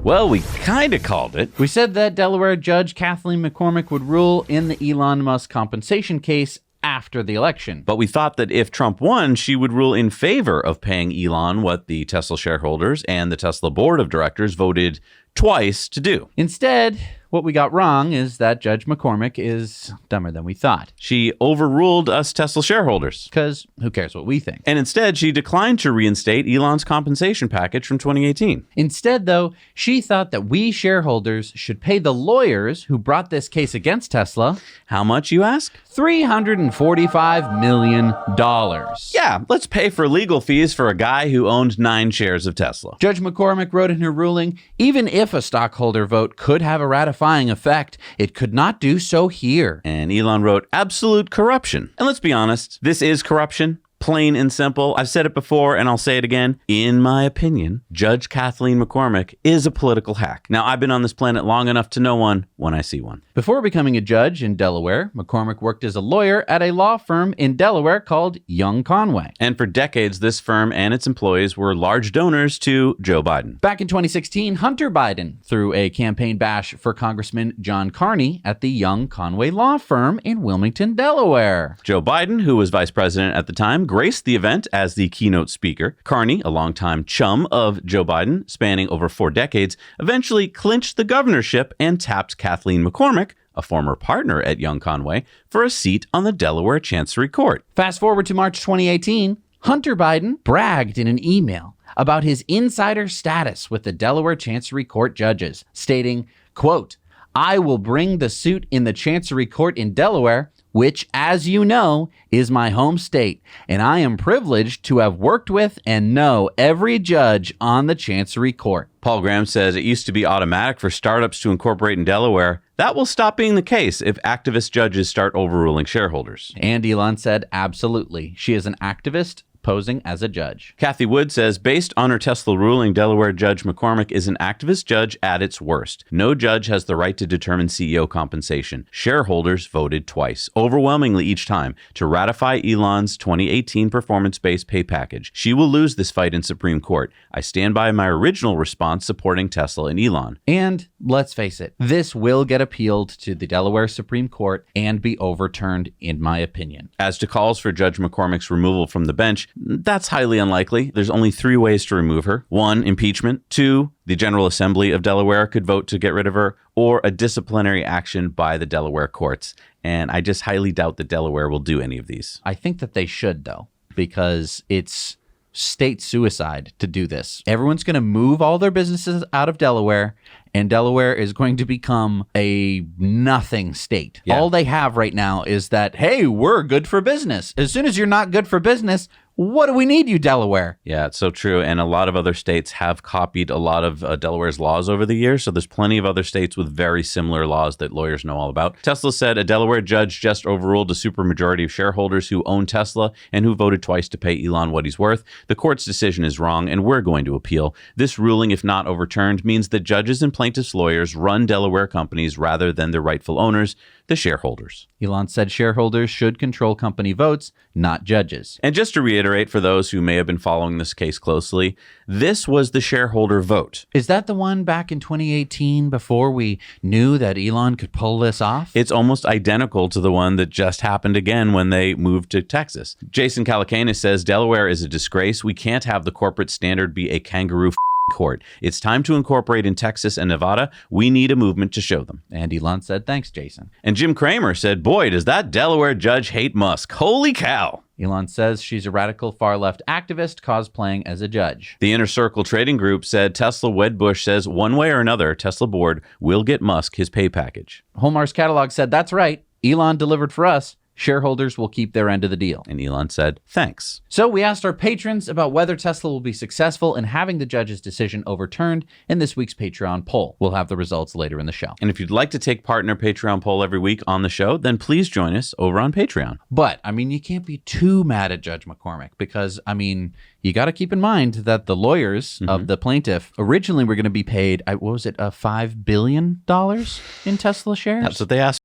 Well, we kind of called it. We said that Delaware Judge Kathleen McCormick would rule in the Elon Musk compensation case after the election. But we thought that if Trump won, she would rule in favor of paying Elon what the Tesla shareholders and the Tesla board of directors voted twice to do. Instead, what we got wrong is that Judge McCormick is dumber than we thought. She overruled us Tesla shareholders. Because who cares what we think? And instead, she declined to reinstate Elon's compensation package from 2018. Instead, though, she thought that we shareholders should pay the lawyers who brought this case against Tesla. How much, you ask? $345 million. Yeah, let's pay for legal fees for a guy who owned 9 shares of Tesla. Judge McCormick wrote in her ruling, even if a stockholder vote could have a ratifying effect, it could not do so here. And Elon wrote, absolute corruption. And let's be honest, this is corruption. Plain and simple. I've said it before and I'll say it again. In my opinion, Judge Kathleen McCormick is a political hack. Now, I've been on this planet long enough to know one when I see one. Before becoming a judge in Delaware, McCormick worked as a lawyer at a law firm in Delaware called Young Conway. And for decades, this firm and its employees were large donors to Joe Biden. Back in 2016, Hunter Biden threw a campaign bash for Congressman John Carney at the Young Conway law firm in Wilmington, Delaware. Joe Biden, who was vice president at the time, graced the event as the keynote speaker. Carney, a longtime chum of Joe Biden, spanning over 4 decades, eventually clinched the governorship and tapped Kathleen McCormick, a former partner at Young Conway, for a seat on the Delaware Chancery Court. Fast forward to March 2018, Hunter Biden bragged in an email about his insider status with the Delaware Chancery Court judges, stating, quote, "I will bring the suit in the Chancery Court in Delaware, which, as you know, is my home state, and I am privileged to have worked with and know every judge on the Chancery Court." Paul Graham says it used to be automatic for startups to incorporate in Delaware. That will stop being the case if activist judges start overruling shareholders. And Elon said, absolutely. She is an activist posing as a judge. Kathy Wood says, based on her Tesla ruling, Delaware Judge McCormick is an activist judge at its worst. No judge has the right to determine CEO compensation. Shareholders voted twice, overwhelmingly each time, to ratify Elon's 2018 performance-based pay package. She will lose this fight in Supreme Court. I stand by my original response supporting Tesla and Elon. And let's face it, this will get appealed to the Delaware Supreme Court and be overturned, in my opinion. As to calls for Judge McCormick's removal from the bench, that's highly unlikely. There's only 3 ways to remove her. 1, impeachment. 2, the General Assembly of Delaware could vote to get rid of her, or a disciplinary action by the Delaware courts. And I just highly doubt that Delaware will do any of these. I think that they should, though, because it's state suicide to do this. Everyone's going to move all their businesses out of Delaware, and Delaware is going to become a nothing state. Yeah. All they have right now is that, hey, we're good for business. As soon as you're not good for business, what do we need you, Delaware? Yeah, it's so true. And a lot of other states have copied a lot of Delaware's laws over the years. So there's plenty of other states with very similar laws that lawyers know all about. Tesla said a Delaware judge just overruled a supermajority of shareholders who own Tesla and who voted twice to pay Elon what he's worth. The court's decision is wrong, and we're going to appeal. This ruling, if not overturned, means that judges and plaintiffs' lawyers run Delaware companies rather than their rightful owners, the shareholders. Elon said shareholders should control company votes, not judges. And just to reiterate for those who may have been following this case closely, this was the shareholder vote. Is that the one back in 2018 before we knew that Elon could pull this off? It's almost identical to the one that just happened again when they moved to Texas. Jason Calacanis says Delaware is a disgrace. We can't have the corporate standard be a kangaroo court. It's time to incorporate in Texas and Nevada. We need a movement to show them. And Elon said, thanks, Jason. And Jim Cramer said, boy, does that Delaware judge hate Musk. Holy cow. Elon says she's a radical far-left activist cosplaying as a judge. The Inner Circle Trading Group said Tesla Wedbush says one way or another, Tesla board will get Musk his pay package. Holmar's Catalog said, that's right. Elon delivered for us. Shareholders will keep their end of the deal. And Elon said, thanks. So we asked our patrons about whether Tesla will be successful in having the judge's decision overturned in this week's Patreon poll. We'll have the results later in the show. And if you'd like to take part in our Patreon poll every week on the show, then please join us over on Patreon. But, you can't be too mad at Judge McCormick because, you got to keep in mind that the lawyers of the plaintiff originally were going to be paid, $5 billion in Tesla shares? That's what they asked.